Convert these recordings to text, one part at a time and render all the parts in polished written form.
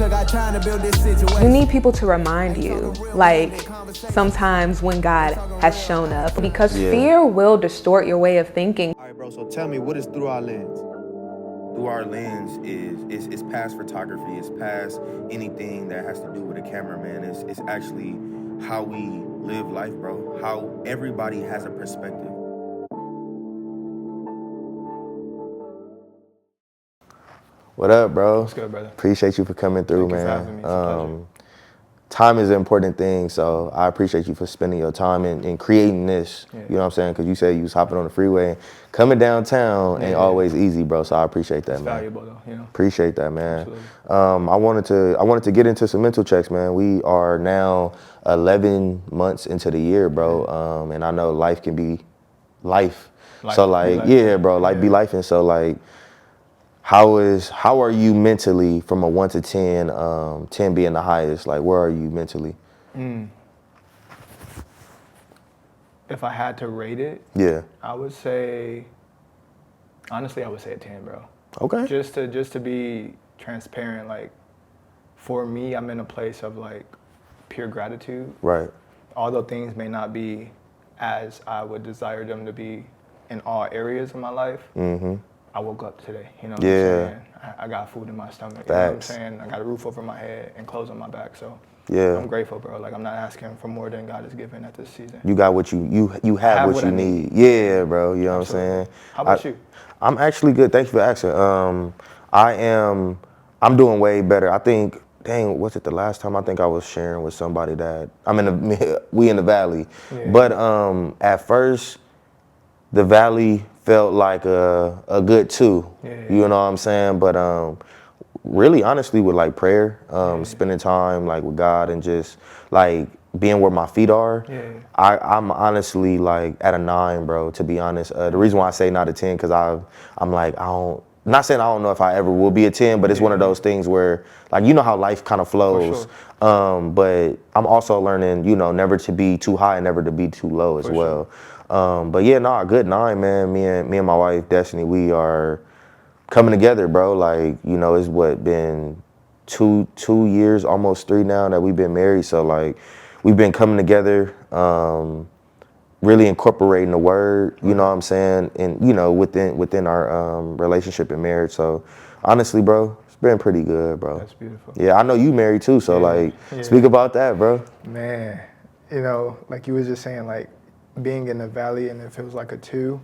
got trying to build this situation. You need people to remind you, like sometimes when God has shown up, because fear will distort your way of thinking. All right, bro, so tell me, what is Through Our Lens? Through Our Lens is past photography. It's past anything that has to do with a cameraman. It's actually how we live life, bro. How everybody has a perspective. What up, bro? What's good, brother? Appreciate you for coming through, Thank you man. for having me. It's a pleasure. Time is an important thing, so I appreciate you for spending your time and creating this. Yeah. You know what I'm saying? Because you said you was hopping on the freeway and coming downtown ain't always easy, bro. So I appreciate that, it's man. Valuable, though. You know. Appreciate that, man. Absolutely. I wanted to get into some mental checks, man. We are now 11 months into the year, bro. And I know life can be life. So like, yeah, bro, be life, and so like. How are you mentally from a 1 to 10, 10 being the highest? Like, where are you mentally? If I had to rate it, I would say, honestly, I would say a 10, bro. Okay. Just to be transparent, like, for me, I'm in a place of like pure gratitude. Right. Although things may not be as I would desire them to be in all areas of my life. Mm-hmm. I woke up today, you know what I'm saying? I got food in my stomach, you know what I'm saying? I got a roof over my head and clothes on my back, so I'm grateful, bro. Like, I'm not asking for more than God has given at this season. You got what you have what you need. Yeah, bro, you know what I'm saying? How about you? I'm actually good. Thank you for asking. I'm doing way better. I think, dang, what's it the last time I think I was sharing with somebody that we in the valley. Yeah. But at first, the valley felt like a good 2, you know what I'm saying? But really, honestly, with like prayer, spending time like with God and just like being where my feet are, I'm honestly like at a 9, bro, to be honest. The reason why I say not a 10, because I'm like, not saying I don't know if I ever will be a 10, but it's one of those things where, like, you know how life kind of flows. Sure. But I'm also learning, you know, never to be too high and never to be too low as well. But yeah, a good 9, man. Me and my wife, Destiny, we are coming together, bro. Like, you know, it's been 2 years, almost 3 now that we've been married. So like, we've been coming together, really incorporating the word, you know what I'm saying? And, you know, within our relationship and marriage. So honestly, bro, it's been pretty good, bro. That's beautiful. Yeah, I know you married too. So speak about that, bro. Man, you know, like you was just saying, like, being in the valley and it feels like a 2,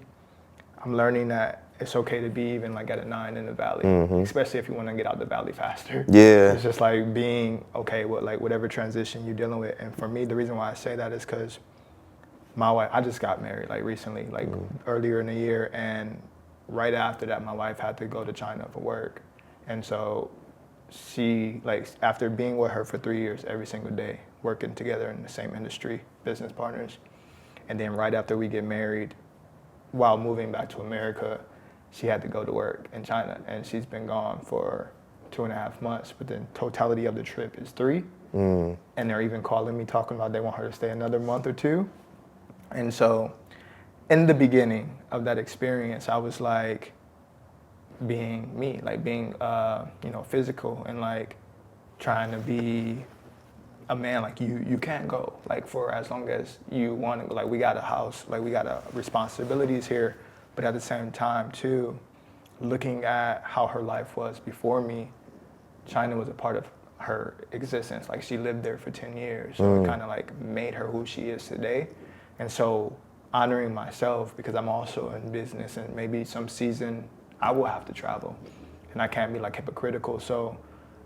I'm learning that it's okay to be even like at a 9 in the valley, especially if you want to get out the valley faster. Yeah. It's just like being okay with like whatever transition you're dealing with. And for me, the reason why I say that is because my wife, I just got married like recently, like earlier in the year. And right after that, my wife had to go to China for work. And so she, like, after being with her for 3 years every single day, working together in the same industry, business partners, and then right after we get married, while moving back to America, she had to go to work in China, and she's been gone for 2.5 months, but the totality of the trip is 3. And they're even calling me, talking about they want her to stay another month or 2. And so in the beginning of that experience, I was like being me, like being, you know, physical and like trying to be a man. Like, you can't go, like, for as long as you want to. Like, we got a house, like, we got responsibilities here, but at the same time too, looking at how her life was before me, China was a part of her existence. Like, she lived there for 10 years, so it kind of like made her who she is today. And so honoring myself, because I'm also in business and maybe some season I will have to travel and I can't be like hypocritical. So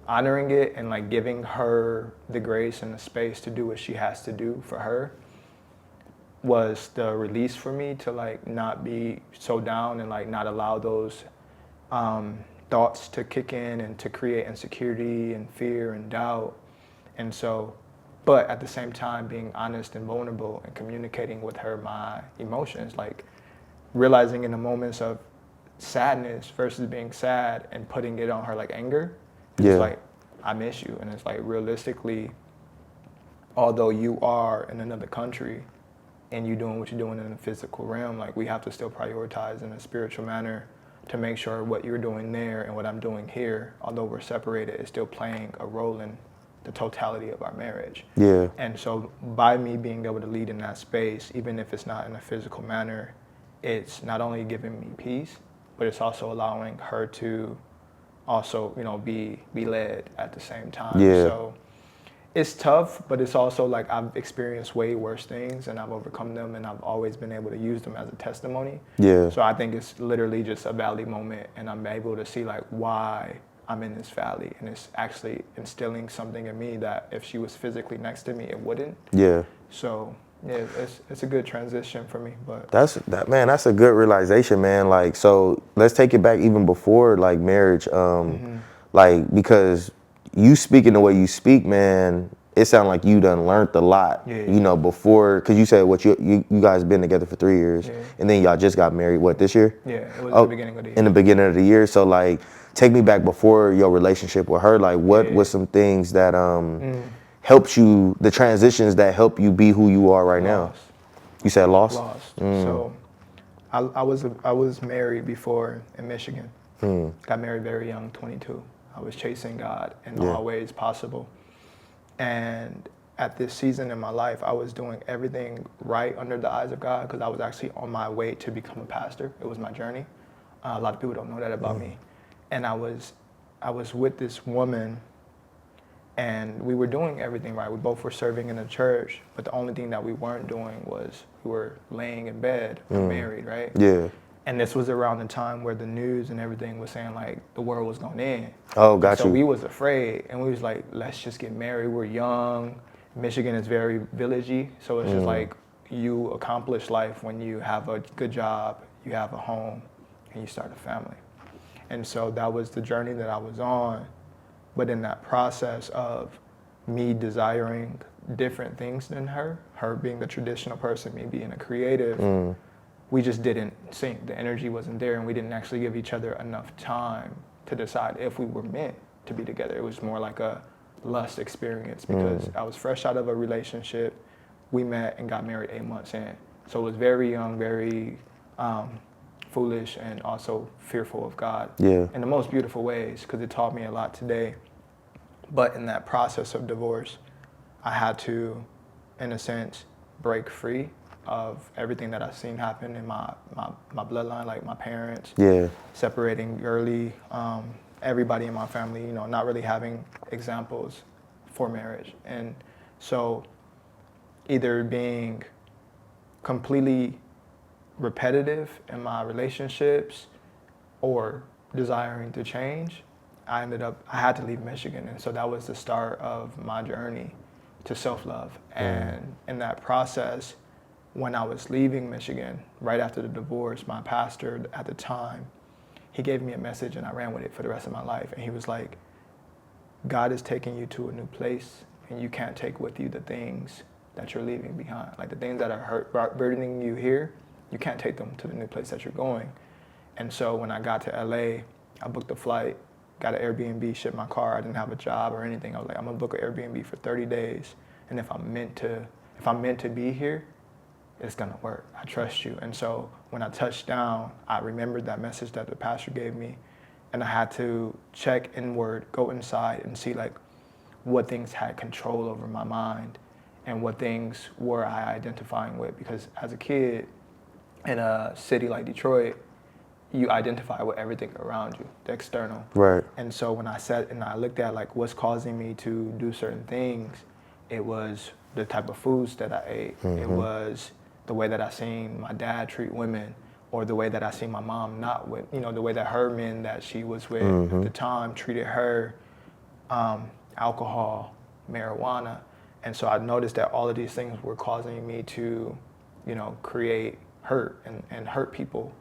honoring it and like giving her the grace and the space to do what she has to do for her was the release for me to like not be so down and like not allow those thoughts to kick in and to create insecurity and fear and doubt. And so, but at the same time being honest and vulnerable and communicating with her my emotions, like realizing in the moments of sadness versus being sad and putting it on her like anger. It's like, I miss you. And it's like, realistically, although you are in another country and you're doing what you're doing in the physical realm, like, we have to still prioritize in a spiritual manner to make sure what you're doing there and what I'm doing here, although we're separated, is still playing a role in the totality of our marriage. Yeah. And so by me being able to lead in that space, even if it's not in a physical manner, it's not only giving me peace, but it's also allowing her to also, you know, be led at the same time. Yeah. So it's tough, but it's also like I've experienced way worse things and I've overcome them, and I've always been able to use them as a testimony. Yeah. So I think it's literally just a valley moment, and I'm able to see like why I'm in this valley, and it's actually instilling something in me that if she was physically next to me, it wouldn't. Yeah. So yeah, it's a good transition for me. But That's a good realization, man. Like, so let's take it back even before like marriage, like, because you speaking the way you speak, man, it sounds like you done learned a lot, you know, before, because you said what you guys been together for 3 years, and then y'all just got married, what, this year? Yeah, it was the beginning of the year. In the beginning of the year. So like, take me back before your relationship with her. Like, what was some things that helped you, the transitions that help you be who you are right now? You said lost? Lost. So I was married before in Michigan. Got married very young, 22. I was chasing God in all ways possible. And at this season in my life, I was doing everything right under the eyes of God, because I was actually on my way to become a pastor. It was my journey. A lot of people don't know that about me. And I was with this woman, and we were doing everything right. We both were serving in a church, but the only thing that we weren't doing was we were laying in bed, married, right? Yeah. And this was around the time where the news and everything was saying like the world was going to end. Oh, got you. So we was afraid, and we was like, let's just get married. We're young. Michigan is very villagey, so it's just like you accomplish life when you have a good job, you have a home, and you start a family. And so that was the journey that I was on. But in that process of me desiring different things than her being the traditional person, me being a creative, we just didn't sync. The energy wasn't there, and we didn't actually give each other enough time to decide if we were meant to be together. It was more like a lust experience, because I was fresh out of a relationship. We met and got married 8 months in. So it was very young, very foolish, and also fearful of God in the most beautiful ways, because it taught me a lot today. But in that process of divorce, I had to, in a sense, break free of everything that I've seen happen in my bloodline, like my parents, separating early, everybody in my family, you know, not really having examples for marriage. And so either being completely repetitive in my relationships or desiring to change, I had to leave Michigan. And so that was the start of my journey to self-love. And in that process, when I was leaving Michigan, right after the divorce, my pastor at the time, he gave me a message, and I ran with it for the rest of my life. And he was like, God is taking you to a new place, and you can't take with you the things that you're leaving behind. Like the things that are burdening you here, you can't take them to the new place that you're going. And so when I got to LA, I booked a flight, got an Airbnb, shipped my car. I didn't have a job or anything. I was like, I'm gonna book an Airbnb for 30 days. And if I'm meant to be here, it's gonna work. I trust you. And so when I touched down, I remembered that message that the pastor gave me, and I had to check inward, go inside, and see like what things had control over my mind and what things were I identifying with. Because as a kid in a city like Detroit, you identify with everything around you, the external. Right. And so when I sat and I looked at like what's causing me to do certain things, it was the type of foods that I ate. It was the way that I seen my dad treat women, or the way that I seen my mom not with, you know, the way that her men that she was with at the time treated her, alcohol, marijuana. And so I noticed that all of these things were causing me to, you know, create hurt and hurt people.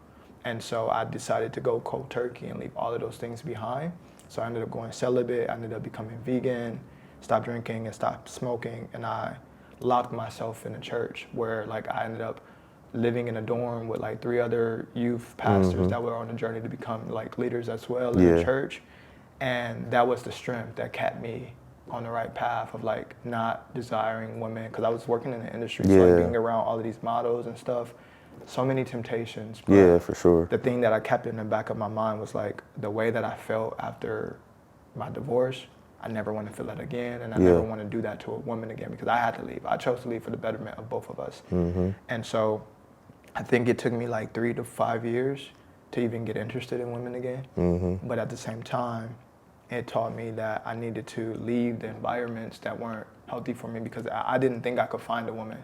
And so I decided to go cold turkey and leave all of those things behind. So I ended up going celibate, I ended up becoming vegan, stopped drinking and stopped smoking, and I locked myself in a church where like I ended up living in a dorm with like 3 other youth pastors that were on a journey to become like leaders as well in the church. And that was the strength that kept me on the right path of like not desiring women, because I was working in the industry, so like being around all of these models and stuff, so many temptations. But Yeah, for sure. the thing that I kept in the back of my mind was like the way that I felt after my divorce. I never want to feel that again, and I never want to do that to a woman again because I had to leave. I chose to leave for the betterment of both of us. And so I think it took me like 3 to 5 years to even get interested in women again. But at the same time, it taught me that I needed to leave the environments that weren't healthy for me because I didn't think I could find a woman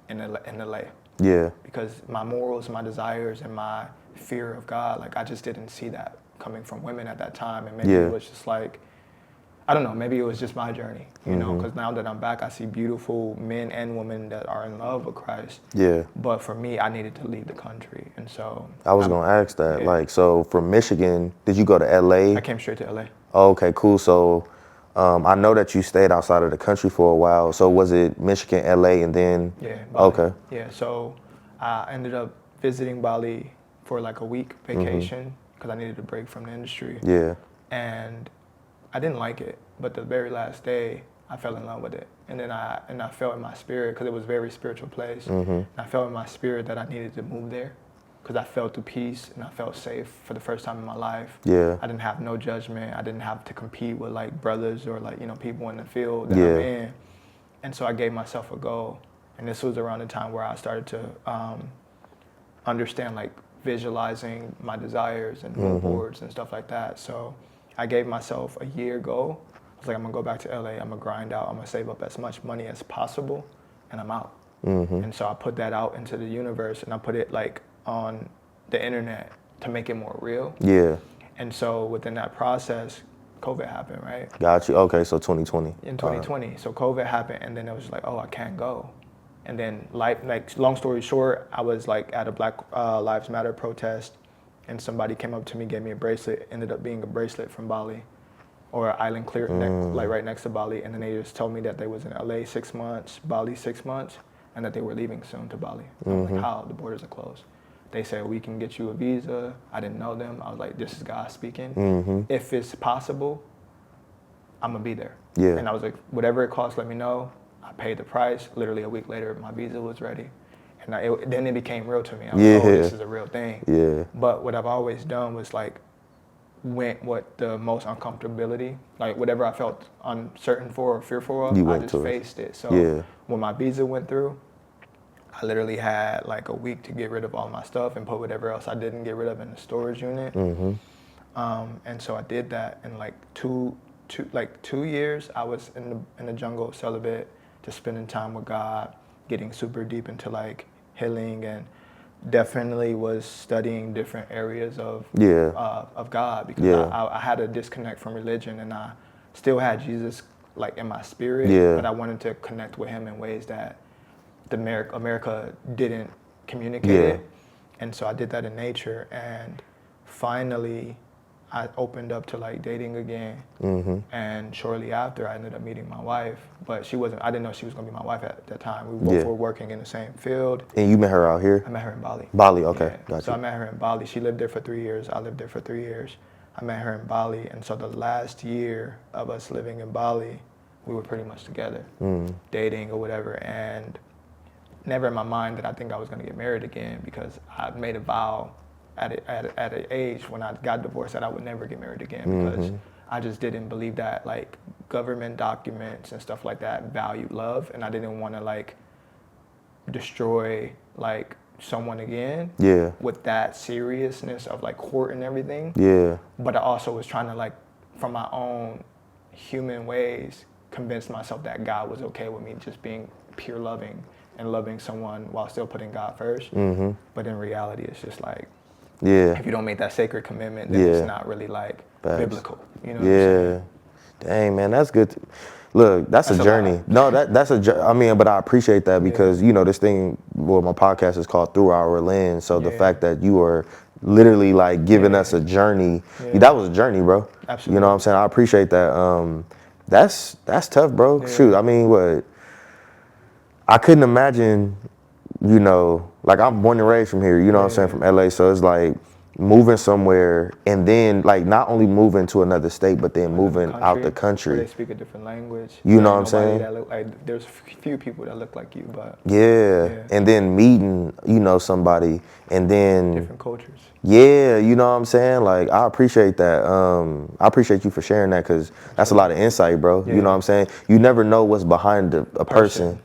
in LA. Yeah. Because my morals, my desires, and my fear of God, like I just didn't see that coming from women at that time. And maybe it was just like, I don't know, maybe it was just my journey, you know, because now that I'm back, I see beautiful men and women that are in love with Christ. Yeah. But for me, I needed to leave the country. And so I was going to ask that. Like, so from Michigan, did you go to LA? I came straight to LA. Oh, okay, cool. So I know that you stayed outside of the country for a while. So was it Michigan, LA, and then? Yeah, Bali. Okay. Yeah, so I ended up visiting Bali for like a week vacation because I needed a break from the industry. Yeah. And I didn't like it, but the very last day, I fell in love with it. And then I felt in my spirit, because it was a very spiritual place, and I felt in my spirit that I needed to move there, because I felt the peace and I felt safe for the first time in my life. Yeah. I didn't have no judgment. I didn't have to compete with like brothers or like, you know, people in the field that I'm in. And so I gave myself a goal. And this was around the time where I started to understand like visualizing my desires and mood boards and stuff like that. So I gave myself a year goal. I was like, I'm gonna go back to LA, I'm gonna grind out, I'm gonna save up as much money as possible, and I'm out. And so I put that out into the universe, and I put it like on the internet to make it more real. Yeah. And so within that process, COVID happened, right? Got you. Okay, so 2020. In 2020. So COVID happened, and then it was like, oh, I can't go. And then life, like long story short, I was like at a Black Lives Matter protest, and somebody came up to me, gave me a bracelet, ended up being a bracelet from Bali, or island clear, like right next to Bali. And then they just told me that they was in LA 6 months, Bali 6 months, and that they were leaving soon to Bali. I'm like, how? The borders are closed. They said, we can get you a visa. I didn't know them. I was like, this is God speaking. If it's possible, I'm gonna be there. Yeah. And I was like, whatever it costs, let me know. I paid the price. Literally a week later, my visa was ready. And then it became real to me. I was like, oh, this is a real thing. Yeah. But what I've always done was like, went what the most uncomfortability, like whatever I felt uncertain for or fearful of, I just faced it. So when my visa went through, I literally had like a week to get rid of all my stuff and put whatever else I didn't get rid of in the storage unit. And so I did that in like two years. I was in the jungle celibate, just spending time with God, getting super deep into like healing, and definitely was studying different areas of God, because I had a disconnect from religion, and I still had Jesus like in my spirit, but I wanted to connect with him in ways that America didn't communicate it. And so I did that in nature, and finally I opened up to like dating again. And shortly after I ended up meeting my wife, but I didn't know she was gonna be my wife at that time. We both were working in the same field. And you met her out here? I met her in Bali. Bali, okay, gotcha. So I met her in Bali. She lived there for 3 years. I lived there for 3 years. I met her in Bali, and so the last year of us living in Bali, we were pretty much together, dating or whatever, and never in my mind did I think I was gonna get married again, because I made a vow at an age when I got divorced that I would never get married again, because I just didn't believe that like government documents and stuff like that valued love, and I didn't want to like destroy like someone again with that seriousness of like court and everything. But I also was trying to like, from my own human ways, convince myself that God was okay with me just being pure loving and loving someone while still putting God first. But in reality, it's just like, if you don't make that sacred commitment, then it's not really like biblical. You know what I'm saying? Dang, man, that's good. Look, that's a journey. No, that's I mean, but I appreciate that, because you know, this thing, well, my podcast is called Through Our Lens. So the fact that you are literally like giving us a journey, that was a journey, bro. Absolutely. You know what I'm saying? I appreciate that. That's tough, bro. Shoot, I mean, what? I couldn't imagine, you know, like I'm born and raised from here, you know what I'm saying, from LA. So it's like, moving somewhere and then like not only moving to another state, but then moving out the country. Where they speak a different language. You know what I'm saying? That look like, there's few people that look like you, but yeah. And then meeting, you know, somebody and then different cultures. Yeah, you know what I'm saying? Like, I appreciate that. I appreciate you for sharing that because that's a lot of insight, bro. Yeah. You know what I'm saying? You never know what's behind a person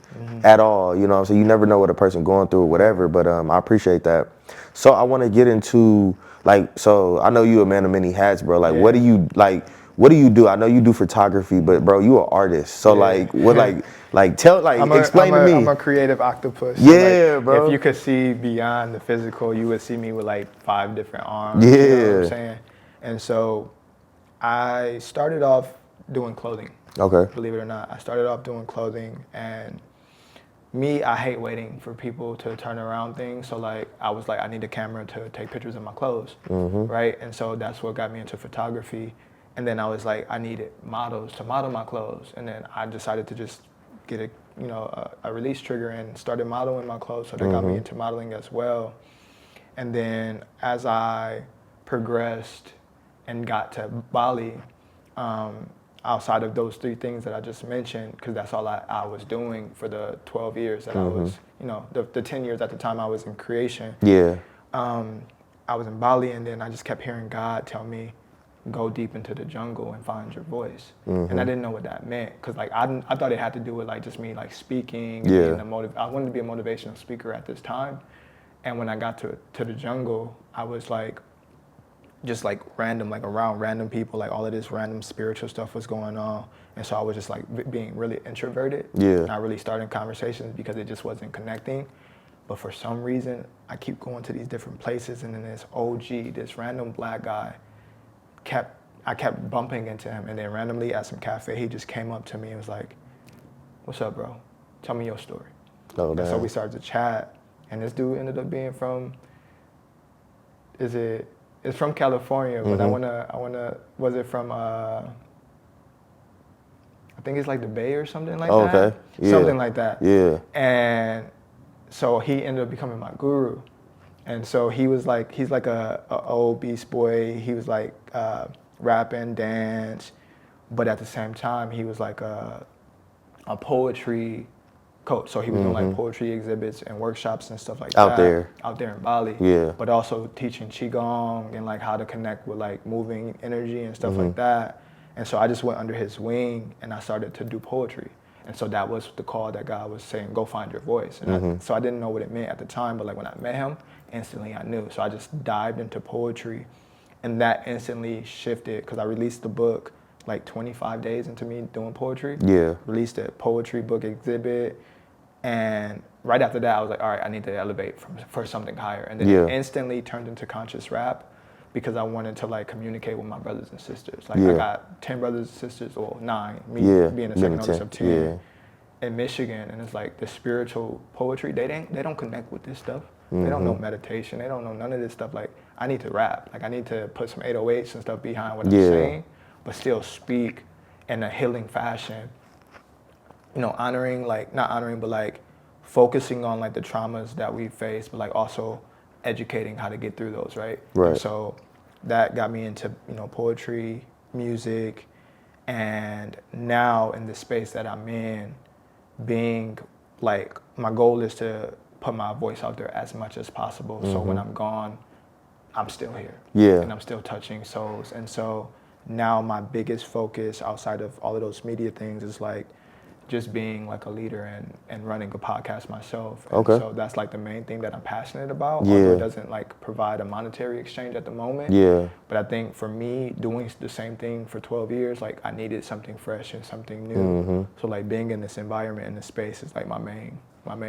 at all. You know what I'm saying? You never know what a person going through or whatever, but I appreciate that. So I want to get into, like, so I know you a man of many hats, bro. Like, what do you do? I know you do photography, but bro, you an artist. So like, what explain to me. I'm a creative octopus. Yeah, so like, bro. If you could see beyond the physical, you would see me with like 5 different arms. Yeah. You know what I'm saying? And so I started off doing clothing. Okay. Believe it or not, I started off doing clothing, and I hate waiting for people to turn around things. So like, I was like, I need a camera to take pictures of my clothes, right? And so that's what got me into photography. And then I was like, I needed models to model my clothes. And then I decided to just get a release trigger and started modeling my clothes. So that got me into modeling as well. And then as I progressed and got to Bali, outside of those 3 things that I just mentioned, because that's all I was doing for the 12 years that I was, the 10 years at the time I was in creation. Yeah. I was in Bali, and then I just kept hearing God tell me, go deep into the jungle and find your voice. And I didn't know what that meant, because like I thought it had to do with like just me like speaking. Yeah. And I wanted to be a motivational speaker at this time. And when I got to the jungle, I was like, just like random, like around random people, like all of this random spiritual stuff was going on. And so I was just like being really introverted. Yeah. Not really starting conversations because it just wasn't connecting. But for some reason, I keep going to these different places, and then this OG, this random black guy, I kept bumping into him, and then randomly at some cafe, he just came up to me and was like, "What's up, bro? Tell me your story." Oh, and so we started to chat, and this dude ended up being from, it's from California, but I wanna, was it from, I think it's like the Bay or something like that. Okay, yeah. Something like that. Yeah. And so he ended up becoming my guru. And so he's like a old Beast Boy. He was like rapping, dance, but at the same time, he was like a poetry coach. So he was doing like poetry exhibits and workshops and stuff like that. Out there in Bali. Yeah. But also teaching Qigong and like how to connect with like moving energy and stuff like that. And so I just went under his wing, and I started to do poetry. And so that was the call that God was saying, go find your voice. And so I didn't know what it meant at the time, but like when I met him, instantly I knew. So I just dived into poetry, and that instantly shifted, because I released the book like 25 days into me doing poetry. Yeah. Released a poetry book exhibit, and right after that I was like, all right, I need to elevate for something higher. And then it instantly turned into conscious rap, because I wanted to like communicate with my brothers and sisters. Like I got 10 brothers and sisters, or 9, me being the second oldest of 10 in Michigan. And it's like the spiritual poetry, they don't connect with this stuff. They don't know meditation. They don't know none of this stuff. Like, I need to rap. Like, I need to put some 808s and stuff behind what I'm saying, but still speak in a healing fashion. You know, not honoring, but like focusing on like the traumas that we face, but like also educating how to get through those, right? Right. And so that got me into, poetry, music, and now in the space that I'm in, being like, my goal is to put my voice out there as much as possible. So when I'm gone, I'm still here. Yeah. And I'm still touching souls. And so now my biggest focus outside of all of those media things is like just being like a leader and running a podcast myself. And so that's like the main thing that I'm passionate about. Although it doesn't like provide a monetary exchange at the moment. Yeah. But I think for me, doing the same thing for 12 years, like I needed something fresh and something new. So like being in this environment, in this space is like my main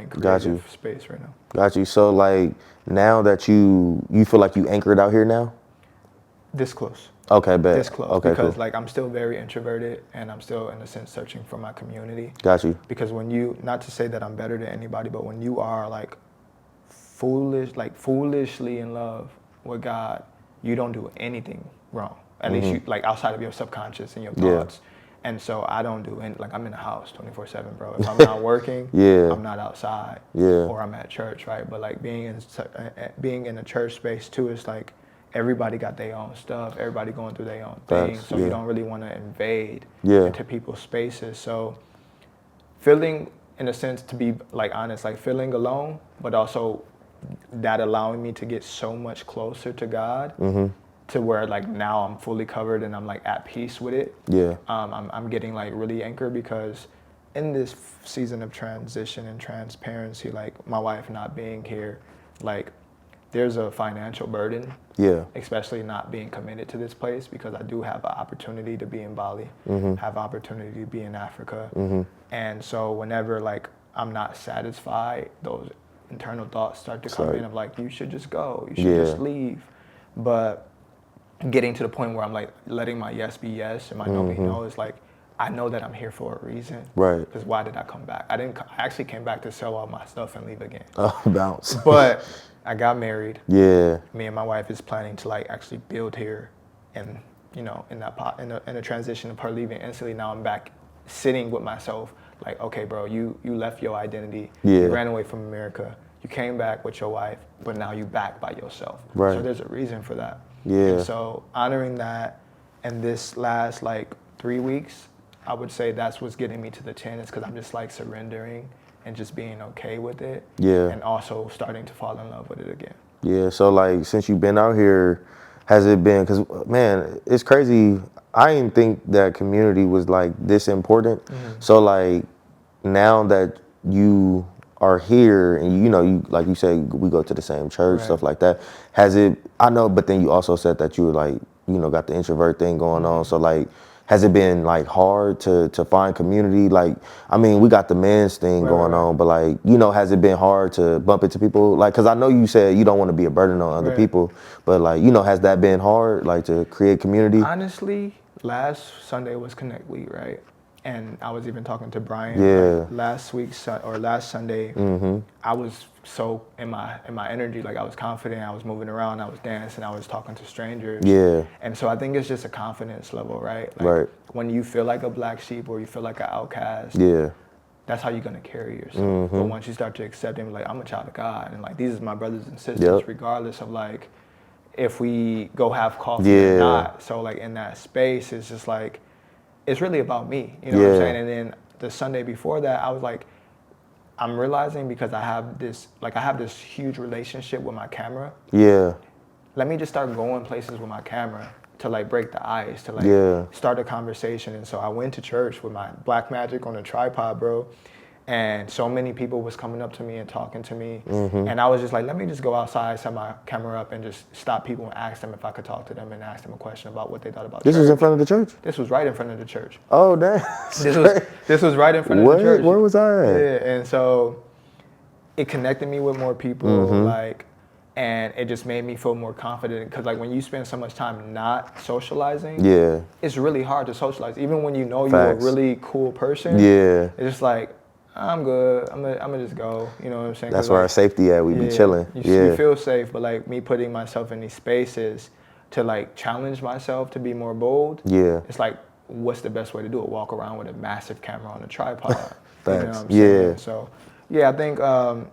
creative space right now. Got you. So like now that you feel like you anchored out here now? This close. Okay, bet. This close. Okay, because cool. like I'm still very introverted, and I'm still in a sense searching for my community. Got you. Because when you, not to say that I'm better than anybody, but when you are like foolishly in love with God, you don't do anything wrong. At least you, like outside of your subconscious and your thoughts. And so I don't do any, like I'm in the house 24/7, bro. If I'm not working, I'm not outside, or I'm at church, right? But like being in a church space too, is like everybody got their own stuff. Everybody going through their own thing. So you don't really want to invade into people's spaces. So feeling, in a sense, to be like honest, like feeling alone, but also that allowing me to get so much closer to God, to where like now I'm fully covered and I'm like at peace with it. Yeah. I'm getting like really anchored, because in this season of transition and transparency, like my wife not being here, like there's a financial burden. Yeah. Especially not being committed to this place, because I do have an opportunity to be in Bali, have opportunity to be in Africa. And so whenever like I'm not satisfied, those internal thoughts start to come in of like, you should just go, you should just leave. But getting to the point where I'm like letting my yes be yes and my no be no is like, I know that I'm here for a reason. Right. Because why did I come back? I actually came back to sell all my stuff and leave again. Oh, bounce. But I got married. Yeah. Me and my wife is planning to like actually build here, and in the transition of her leaving instantly, now I'm back sitting with myself like, okay, bro, you left your identity. You ran away from America. You came back with your wife, but now you back by yourself. Right. So there's a reason for that. Yeah. And so honoring that, and this last like 3 weeks, I would say that's what's getting me to the 10, is because I'm just like surrendering and just being okay with it. Yeah. And also starting to fall in love with it again. Yeah. So like, since you've been out here, has it been, because man, it's crazy. I didn't think that community was like this important. So like, now that you are here and you like you say, we go to the same church, stuff like that. Has it, I know, but then you also said that you were like, got the introvert thing going on. So like, has it been like hard to find community? Like, I mean, we got the men's thing going on, but like, has it been hard to bump into people? Like, cause I know you said you don't want to be a burden on other people, but like, has that been hard, like to create community? Honestly, last Sunday was Connect Week, right? And I was even talking to Brian like, last Sunday. I was so in my energy, like I was confident, I was moving around, I was dancing, I was talking to strangers. Yeah. And so I think it's just a confidence level, right? Like when you feel like a black sheep or you feel like an outcast, that's how you're gonna carry yourself. But once you start to accept him, like I'm a child of God, and like these are my brothers and sisters, regardless of like if we go have coffee or not. So like in that space, it's just like, it's really about me, you know what I'm saying? And then the Sunday before that, I was like, I'm realizing, because I have this huge relationship with my camera. Yeah. Let me just start going places with my camera to like break the ice, to like start a conversation. And so I went to church with my Black Magic on a tripod, bro. And so many people was coming up to me and talking to me. And I was just like, let me just go outside, set my camera up, and just stop people and ask them if I could talk to them and ask them a question about what they thought about church. This was in front of the church? This was right in front of the church. Oh, damn. This was right in front of the church. Where was I at? Yeah, and so it connected me with more people, like, and it just made me feel more confident, because like when you spend so much time not socializing, it's really hard to socialize. Even when you know you're a really cool person, it's just like, I'm good. I'm gonna just go. You know what I'm saying? That's where our safety at. We be chilling. You feel safe, but like me putting myself in these spaces to like challenge myself to be more bold. It's like, what's the best way to do it? Walk around with a massive camera on a tripod. You know what I'm saying? So I think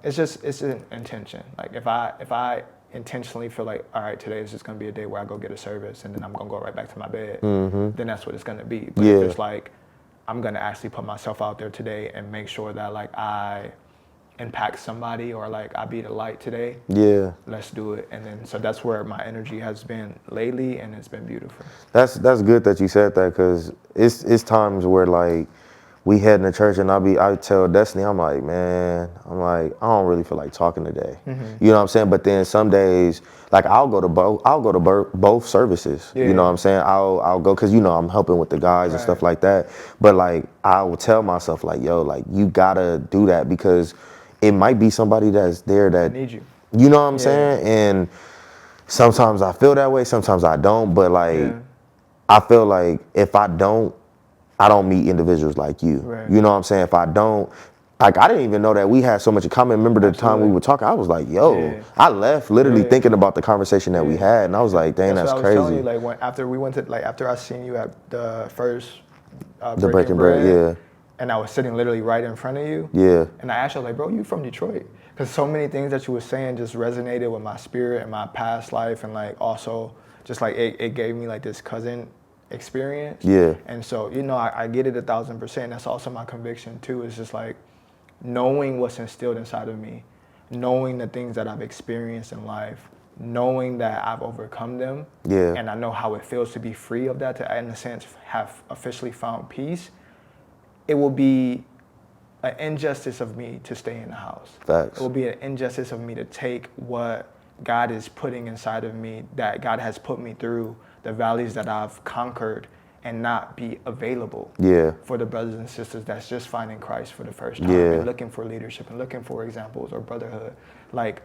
it's an intention. Like if I intentionally feel like, all right, today is just gonna be a day where I go get a service and then I'm gonna go right back to my bed, then that's what it's gonna be. But if it's like, I'm gonna actually put myself out there today and make sure that like I impact somebody, or like I be the light today. Let's do it. And then so that's where my energy has been lately, and it's been beautiful. That's good that you said that, because it's times where like we head in the church and I tell Destiny, I'm like, man, I don't really feel like talking today. You know what I'm saying? But then some days, like I'll go to both services. You know what I'm saying? I'll go, because I'm helping with the guys and stuff like that. But like I will tell myself like, yo, like you gotta do that, because it might be somebody that's there that need you. You know what I'm saying? And sometimes I feel that way, sometimes I don't. But like I feel like if I don't meet individuals like you. You know what I'm saying? If I don't, like I didn't even know that we had so much in common. Remember the time we were talking, I was like, yo, I left literally thinking about the conversation that we had, and I was like, dang, that's crazy. I was telling you, like after I seen you at the first the Breaking Bread, and I was sitting literally right in front of you. Yeah. And I asked you, like, bro, you from Detroit? Because so many things that you were saying just resonated with my spirit and my past life, and like also just like it gave me like this cousin experience. Yeah. And so, you know, I get it 1,000%. That's also my conviction too. Is just like knowing what's instilled inside of me, knowing the things that I've experienced in life, knowing that I've overcome them. Yeah. And I know how it feels to be free of that, to in a sense have officially found peace. It will be an injustice of me to stay in the house. Facts. It will be an injustice of me to take what God is putting inside of me, that God has put me through, the valleys that I've conquered, and not be available for the brothers and sisters that's just finding Christ for the first time and looking for leadership and looking for examples or brotherhood. Like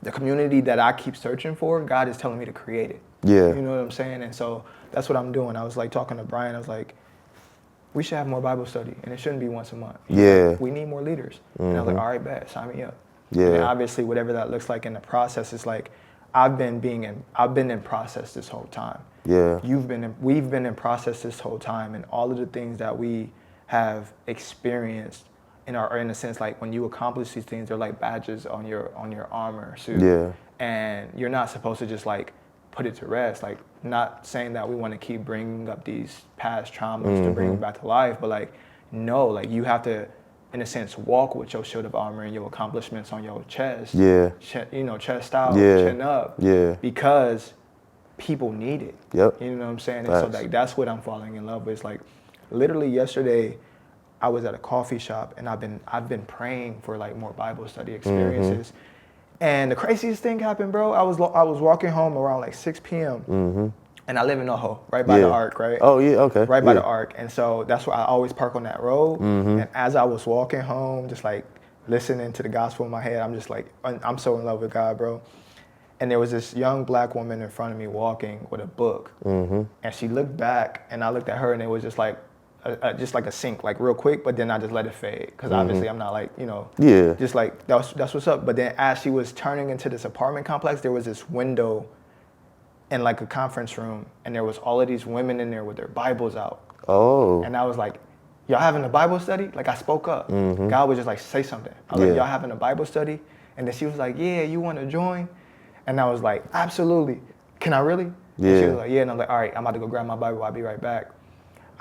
the community that I keep searching for, God is telling me to create it. Yeah. You know what I'm saying? And so that's what I'm doing. I was like talking to Brian, I was like, we should have more Bible study, and it shouldn't be once a month. Yeah. We need more leaders. And I was like, all right, bet, sign me up. Yeah. And obviously, whatever that looks like in the process is like, I've been in process this whole time. Yeah. We've been in process this whole time, and all of the things that we have experienced in a sense, like when you accomplish these things, they're like badges on your armor suit. Yeah. And you're not supposed to just like put it to rest. Like, not saying that we want to keep bringing up these past traumas to bring them back to life, but like, no, like you have to, in a sense, walk with your shield of armor and your accomplishments on your chest. Yeah. Chest out, Yeah. chin up. Yeah. Because people need it. Yep. You know what I'm saying? Facts. And so like that's what I'm falling in love with. It's like literally yesterday I was at a coffee shop, and I've been praying for like more Bible study experiences. And the craziest thing happened, bro. I was walking home around like 6 p.m. And I live in Oho, right by the Ark, right? Oh, yeah, okay. Right by the Ark. And so that's why I always park on that road. And as I was walking home, just like listening to the gospel in my head, I'm just like, I'm so in love with God, bro. And there was this young black woman in front of me walking with a book. And she looked back, and I looked at her, and it was just like a sync, like real quick, but then I just let it fade. Because obviously I'm not like, you know, just like, that's what's up. But then as she was turning into this apartment complex, there was this window in like a conference room, and there was all of these women in there with their Bibles out. Oh. And I was like, y'all having a Bible study? Like, I spoke up. God was just like, say something. I was like, y'all having a Bible study? And then she was like, yeah, you want to join? And I was like, absolutely. Can I really? Yeah. And she was like, yeah. And I'm like, all right, I'm about to go grab my Bible. I'll be right back.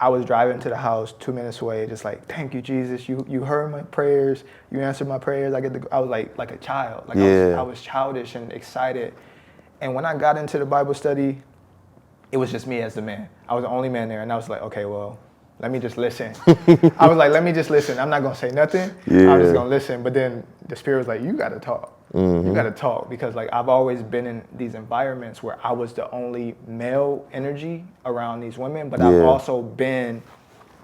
I was driving to the house 2 minutes away, just like, thank you, Jesus. You heard my prayers. You answered my prayers. I was like a child. Like I was childish and excited. And when I got into the Bible study, it was just me as the man. I was the only man there. And I was like, okay, well, let me just listen. I was like, let me just listen. I'm not going to say nothing. I'm just going to listen. But then the Spirit was like, you got to talk. You got to talk. Because like I've always been in these environments where I was the only male energy around these women. But I've also been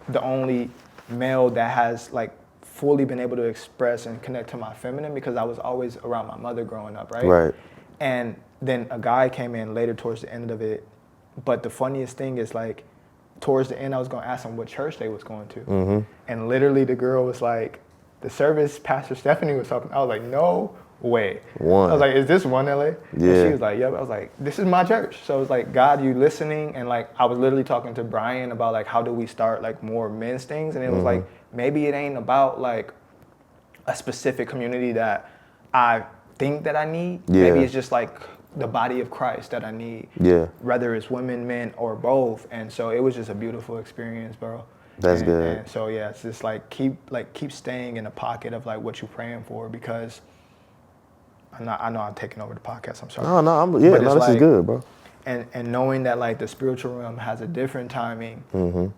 the only male that has like fully been able to express and connect to my feminine, because I was always around my mother growing up, right? Right. And then a guy came in later towards the end of it. But the funniest thing is like, towards the end, I was going to ask them what church they was going to. And literally the girl was like, the service Pastor Stephanie was talking. I was like, no way. I was like, is this one LA? Yeah. And she was like, yep. I was like, this is my church. So it was like, God, you listening? And like, I was literally talking to Brian about like, how do we start like more men's things? And it was like, maybe it ain't about like a specific community that I think that I need. Maybe it's just like the body of Christ that I need. Whether it's women, men, or both. And so it was just a beautiful experience, bro. That's good. And so yeah, it's just like keep staying in the pocket of like what you're praying for, because I know I'm taking over the podcast. I'm sorry. This is good, bro. And knowing that like the spiritual realm has a different timing.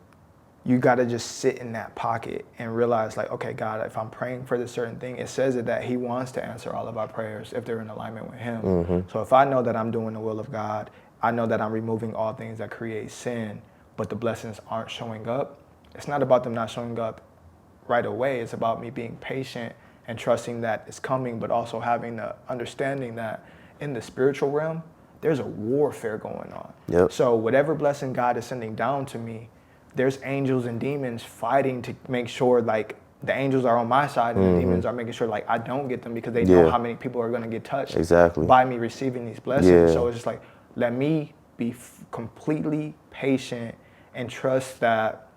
You got to just sit in that pocket and realize like, okay, God, if I'm praying for this certain thing, it says that he wants to answer all of our prayers if they're in alignment with him. So if I know that I'm doing the will of God, I know that I'm removing all things that create sin, but the blessings aren't showing up. It's not about them not showing up right away. It's about me being patient and trusting that it's coming, but also having the understanding that in the spiritual realm, there's a warfare going on. So whatever blessing God is sending down to me, there's angels and demons fighting to make sure like the angels are on my side and the demons are making sure like I don't get them, because they know how many people are going to get touched by me receiving these blessings. So it's just like, let me be completely patient and trust that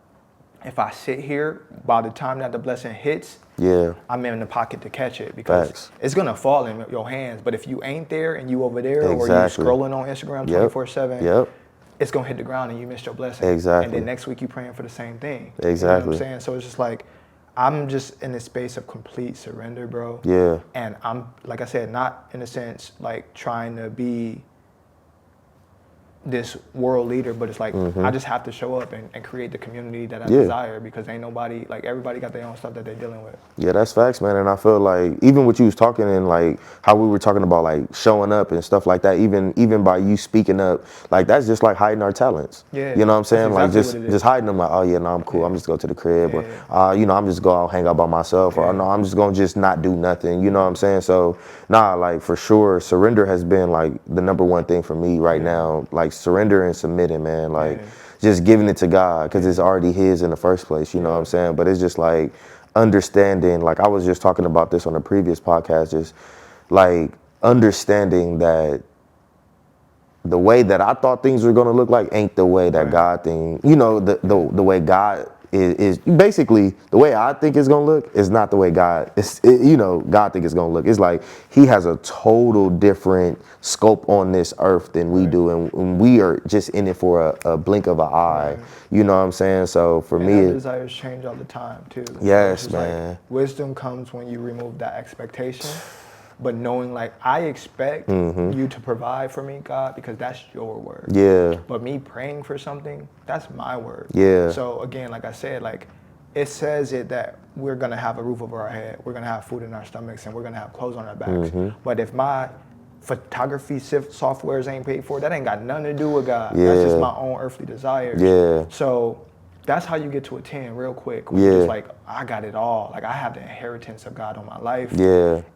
if I sit here, by the time that the blessing hits, I'm in the pocket to catch it, because it's gonna fall in your hands. But if you ain't there and you over there, or you scrolling on Instagram 24/7, it's gonna hit the ground and you missed your blessing. And then next week you praying for the same thing. You know what I'm saying? So it's just like, I'm just in this space of complete surrender, bro. And I'm, like I said, not in a sense like trying to be this world leader, but it's like I just have to show up and create the community that I desire, because ain't nobody, like, everybody got their own stuff that they're dealing with. Yeah, that's facts, man. And I feel like even what you was talking, and like how we were talking about like showing up and stuff like that, even by you speaking up, like that's just like hiding our talents. You know what I'm saying? Exactly, like just hiding them, like, oh yeah, no, I'm cool. I'm just go to the crib, or you know, I'm just go out hang out by myself, or no, I'm just gonna just not do nothing. You know what I'm saying? So nah, like for sure, surrender has been like the number one thing for me right now. Like surrender and submitting, man. Like just giving it to God, because it's already His in the first place. You know what I'm saying? But it's just like understanding, like I was just talking about this on a previous podcast, just like understanding that the way that I thought things were gonna look like ain't the way that God you know, the way God is basically the way I think it's gonna look is not the way God you know, God think it's gonna look. It's like He has a total different scope on this earth than we do, and we are just in it for a blink of an eye. You know what I'm saying? So for me, our desires change all the time too. Yes, man. Like, wisdom comes when you remove that expectation. But knowing, like, I expect you to provide for me, God, because that's your word. But me praying for something, that's my word. So again, like I said, like, it says it that we're gonna have a roof over our head, we're gonna have food in our stomachs, and we're gonna have clothes on our backs. But if my photography softwares ain't paid for, that ain't got nothing to do with God. That's just my own earthly desires. So that's how you get to a 10 real quick. When you're just like, I got it all. Like, I have the inheritance of God on my life.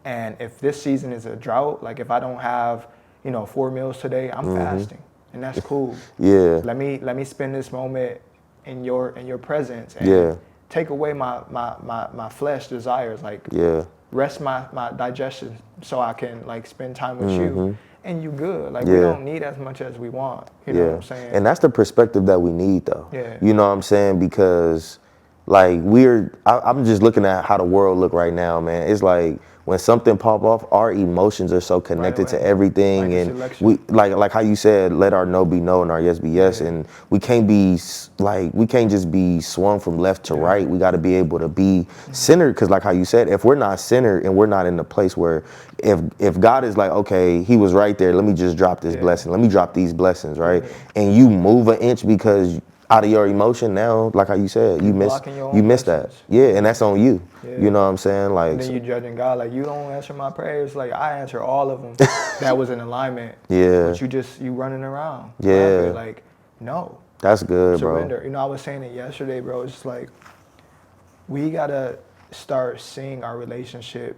And if this season is a drought, like if I don't have, you know, 4 meals today, I'm fasting. And that's cool. Let me spend this moment in your presence and take away my flesh desires. Like rest my digestion so I can like spend time with you. And you good. Like, we don't need as much as we want. You know what I'm saying? And that's the perspective that we need, though. You know what I'm saying? Because, like, I'm just looking at how the world look right now, man. It's like when something pop off, our emotions are so connected to everything, like, and we like how you said, let our no be no and our yes be yes, and we can't just be swung from left to right. We got to be able to be centered, because like how you said, if we're not centered and we're not in the place where if God is like, okay, He was right there, let me just drop this blessing, let me drop these blessings, right? And you move an inch because out of your emotion now, like how you said, you miss that. And that's on you. You know what I'm saying? Like, and then you judging God, like, you don't answer my prayers. Like, I answer all of them. That was in alignment. But you running around. Like, no. That's good, Surrender. bro. You know, I was saying it yesterday, bro. It's just like, we gotta start seeing our relationship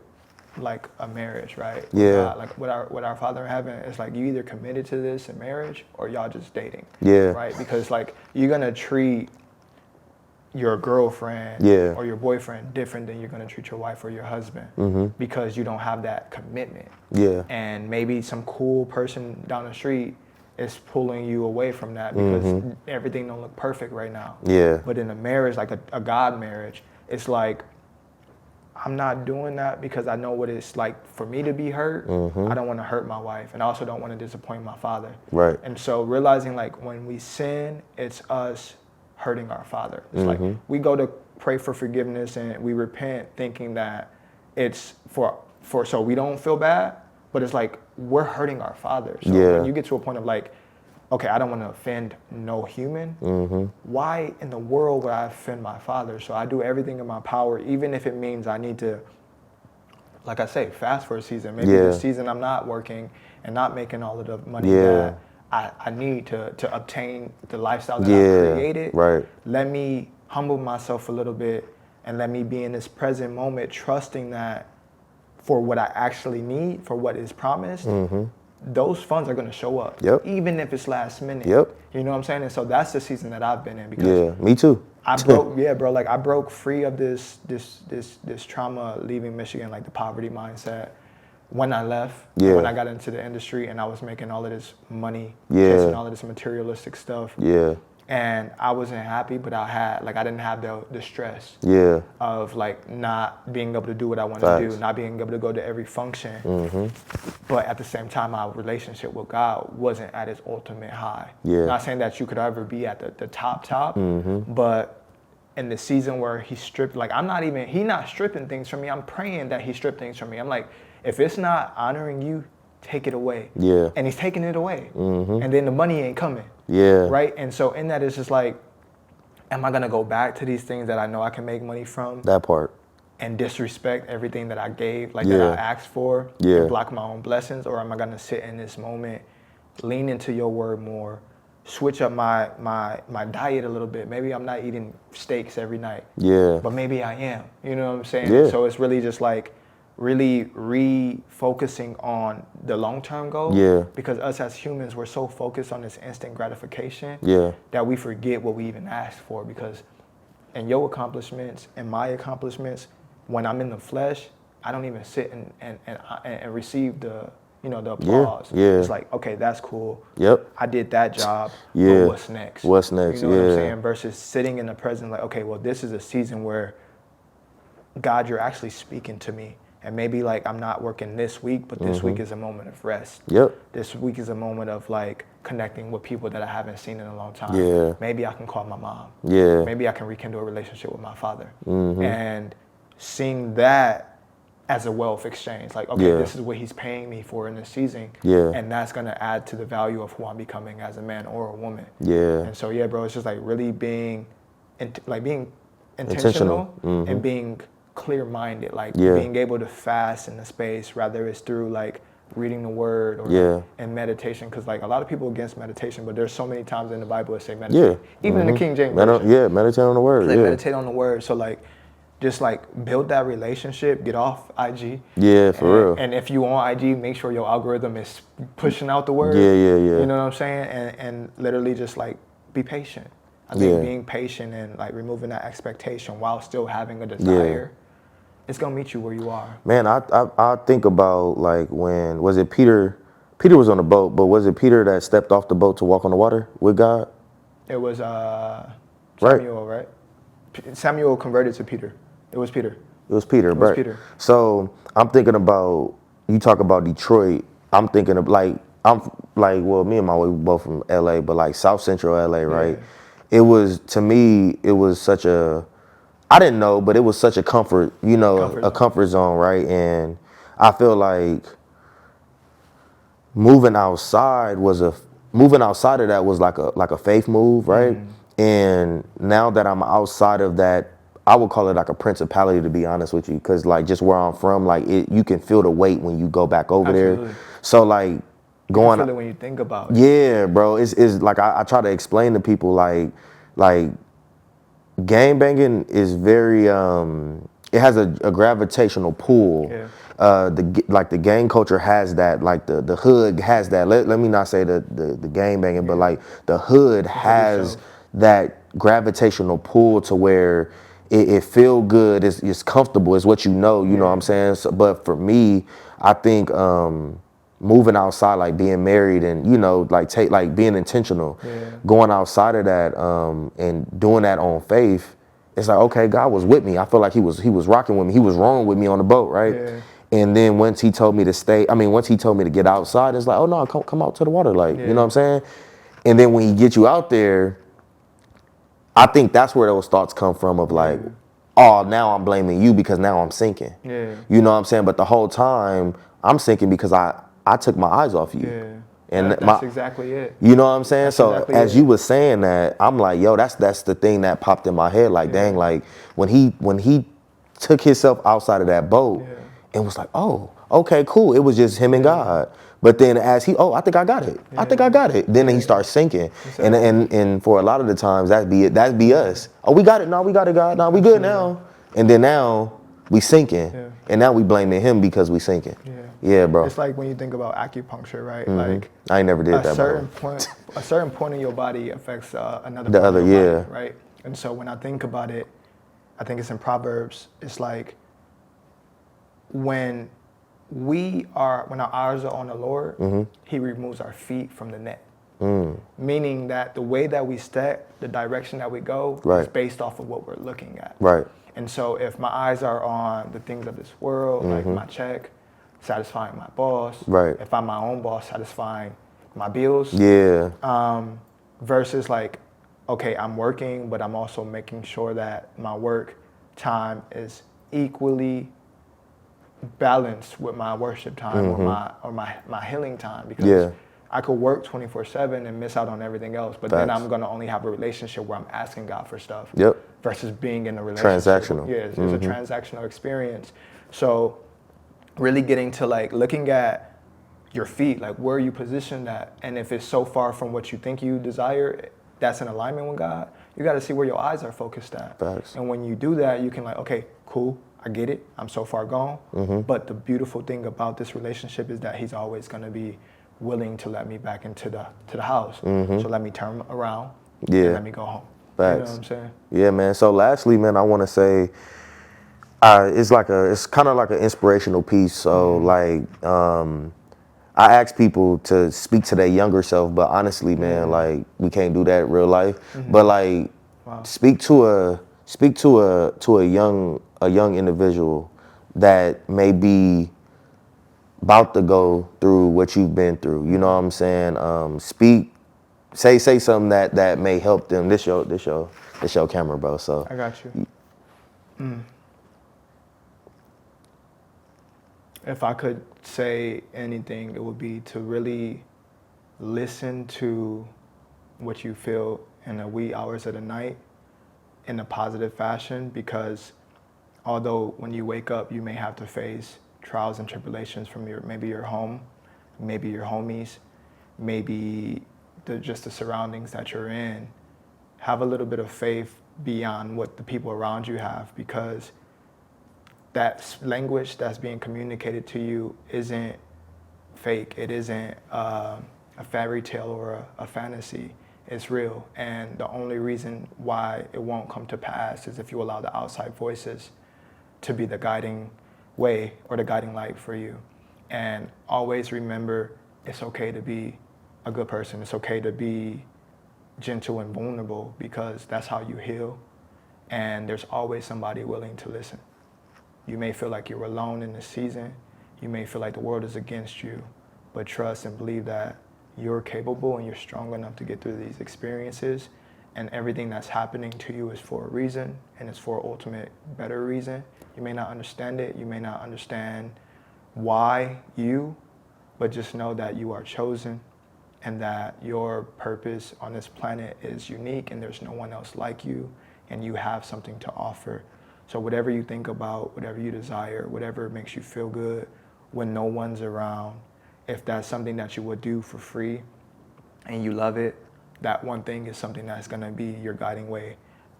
like a marriage, right? Like with our Father in heaven, it's like you either committed to this in marriage or y'all just dating. Right? Because like you're gonna treat your girlfriend or your boyfriend different than you're gonna treat your wife or your husband because you don't have that commitment. And maybe some cool person down the street is pulling you away from that because everything don't look perfect right now. But in a marriage, like a God marriage, it's like, I'm not doing that because I know what it's like for me to be hurt. I don't want to hurt my wife, and I also don't want to disappoint my Father. And so realizing, like, when we sin, it's us hurting our Father. It's like we go to pray for forgiveness and we repent thinking that it's for so we don't feel bad, but it's like we're hurting our Father. So when you get to a point of like, okay, I don't want to offend no human. Why in the world would I offend my Father? So I do everything in my power, even if it means I need to, like I say, fast for a season. Maybe this season I'm not working and not making all of the money that I need to obtain the lifestyle that I created. Let me humble myself a little bit and let me be in this present moment, trusting that for what I actually need, for what is promised, those funds are going to show up, even if it's last minute. You know what I'm saying? And so that's the season that I've been in. Because me too. I broke, bro. Like I broke free of this trauma leaving Michigan, like the poverty mindset. When I left, when I got into the industry, and I was making all of this money, chasing all of this materialistic stuff. And I wasn't happy, but I didn't have the stress of like not being able to do what I want to do, not being able to go to every function. But at the same time, my relationship with God wasn't at its ultimate high. Not saying that you could ever be at the top, but in the season where he stripped, like he not stripping things from me. I'm praying that he stripped things from me. I'm like, if it's not honoring you, take it away. And he's taking it away. And then the money ain't coming. Right? And so in that, it's just like, am I going to go back to these things that I know I can make money from? That part. And disrespect everything that I gave, like that I asked for, and block my own blessings? Or am I going to sit in this moment, lean into your word more, switch up my diet a little bit? Maybe I'm not eating steaks every night. But maybe I am. You know what I'm saying? So it's really just like, really refocusing on the long-term goal. Because us as humans, we're so focused on this instant gratification that we forget what we even asked for. Because in your accomplishments and my accomplishments, when I'm in the flesh, I don't even sit and receive the the applause. It's like, okay, that's cool. I did that job. But what's next? What's next? You know what I'm saying? Versus sitting in the present, like, okay, well, this is a season where God, you're actually speaking to me. And maybe like I'm not working this week, but this week is a moment of rest. This week is a moment of like connecting with people that I haven't seen in a long time. Maybe I can call my mom. Maybe I can rekindle a relationship with my father. And seeing that as a wealth exchange, like, okay, this is what he's paying me for in this season. And that's going to add to the value of who I'm becoming as a man or a woman. And so, bro, it's just like really being intentional and being clear-minded, like being able to fast in the space, rather it's through like reading the word or and meditation, because like a lot of people against meditation, but there's so many times in the Bible that say meditate. Even in the King James Version. Meditate on the word. Like meditate on the word. So like just like build that relationship, get off IG. For real. And if you on IG, make sure your algorithm is pushing out the word. You know what I'm saying? And literally just like be patient. I think being patient and like removing that expectation while still having a desire, it's gonna meet you where you are. Man, I think about like when was it Peter? Peter was on the boat, but was it Peter that stepped off the boat to walk on the water with God? It was Samuel, right? Samuel converted to Peter. It was Peter. It was Peter, It was Peter. So I'm thinking about, you talk about Detroit. I'm thinking of like, well, me and my wife both from LA, but like South Central LA, right? It was, to me, it was such a, I didn't know, but it was such a comfort, a comfort zone, right? And I feel like moving outside of that was like a faith move, right? And now that I'm outside of that, I would call it like a principality, to be honest with you, because like just where I'm from, like you can feel the weight when you go back over there. So like going, you feel it when you think about it. Yeah, bro. It's like I try to explain to people like gang banging is very it has a gravitational pull. The gang culture has that, like the hood has that. Let me not say the gang banging, but like the hood has that gravitational pull to where it feel good, it's comfortable, it's what you know what I'm saying? So, but for me, I think moving outside, like being married and, like being intentional, going outside of that and doing that on faith, it's like, okay, God was with me. I feel like he was rocking with me. He was rolling with me on the boat, right? And then once he told me to get outside, it's like, oh no, come out to the water, like, you know what I'm saying? And then when he gets you out there, I think that's where those thoughts come from of like, oh, now I'm blaming you because now I'm sinking. You know what I'm saying? But the whole time I'm sinking because I took my eyes off you. And that's exactly it. You know what I'm saying? That's so exactly as it. you were saying that, I'm like, yo, that's the thing that popped in my head. Like, dang, like when he took himself outside of that boat and was like, oh, okay, cool. It was just him and God. But then as I think I got it. I think I got it. Then he starts sinking. And for a lot of the times that'd be us. Oh, we got it. No, we got it, God. No, we good now. And then now we sinking. And now we blaming him because we sinking. Yeah, bro. It's like when you think about acupuncture, right? Like I ain't never did that, a certain point in your body affects another part of your body, right? And so when I think about it, I think it's in Proverbs. It's like when our eyes are on the Lord, He removes our feet from the net. Meaning that the way that we step, the direction that we go, Right. is based off of what we're looking at. Right. And so if my eyes are on the things of this world, like my check, satisfying my boss, Right. if I'm my own boss, satisfying my bills, Yeah. versus like, okay, I'm working, but I'm also making sure that my work time is equally balanced with my worship time or my healing time, because I could work 24/7 and miss out on everything else, but then I'm gonna only have a relationship where I'm asking God for stuff. Yep. Versus being in a relationship. Transactional. Yeah, it's a transactional experience. So really getting to like looking at your feet, like where are you positioned at, and if it's so far from what you think you desire, that's in alignment with God. You got to see where your eyes are focused at. Facts. And when you do that, you can like, okay, cool, I get it. I'm so far gone. But the beautiful thing about this relationship is that He's always going to be willing to let me back into the house. So let me turn around and let me go home. Facts. You know what I'm saying? Yeah, man. So lastly, man, I want to say it's kind of like an inspirational piece. So like I ask people to speak to their younger self, but honestly, man, like we can't do that in real life. But like speak to a young individual that may be about to go through what you've been through. You know what I'm saying? Say something that may help them. This your camera, bro. So I got you. If I could say anything, it would be to really listen to what you feel in the wee hours of the night in a positive fashion, because although when you wake up, you may have to face trials and tribulations from maybe your home, maybe your homies, maybe just the surroundings that you're in, have a little bit of faith beyond what the people around you have, because that language that's being communicated to you isn't fake. It isn't a fairy tale or a fantasy. It's real. And the only reason why it won't come to pass is if you allow the outside voices to be the guiding way or the guiding light for you. And always remember, it's okay to be a good person. It's okay to be gentle and vulnerable, because that's how you heal. And there's always somebody willing to listen. You may feel like you're alone in this season. You may feel like the world is against you, but trust and believe that you're capable and you're strong enough to get through these experiences. And everything that's happening to you is for a reason, and it's for an ultimate better reason. You may not understand it. You may not understand why but just know that you are chosen and that your purpose on this planet is unique and there's no one else like you, and you have something to offer. So whatever you think about, whatever you desire, whatever makes you feel good when no one's around, if that's something that you would do for free and you love it, that one thing is something that's gonna be your guiding way.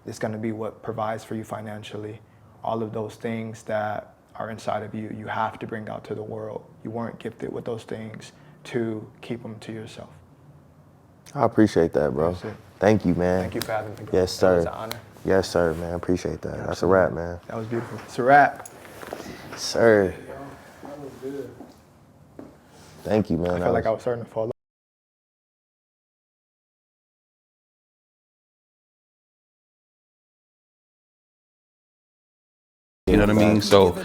It's gonna be what provides for you financially. All of those things that are inside of you, you have to bring out to the world. You weren't gifted with those things to keep them to yourself. I appreciate that, bro. That's it. Thank you, man. Thank you for having me. Yes, sir. It was an honor. Yes, sir, man. Appreciate that. That's a wrap, man. That was beautiful. It's a wrap. Sir. That was good. Thank you, man. I felt like I was starting to fall. You know what I mean? So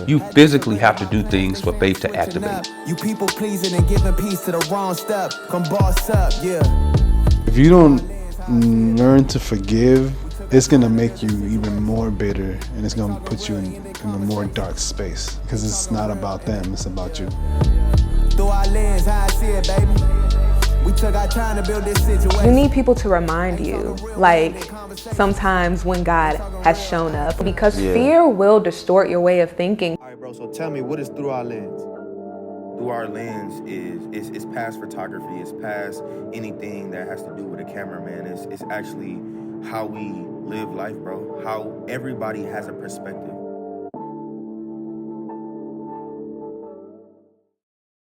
you physically have to do things for faith to activate. You people pleasing and giving peace to the wrong step. Come boss up, yeah. If you don't learn to forgive, it's gonna make you even more bitter, and it's gonna put you in a more dark space, because it's not about them, it's about you. Through our lens, how I see it, baby. We took our time to build this situation. You need people to remind you, like sometimes when God has shown up, because fear will distort your way of thinking. All right, bro, so tell me, what is Through Our Lens? Through Our Lens is past photography. It's past anything that has to do with a camera, man. It's actually how we live life, bro. How everybody has a perspective.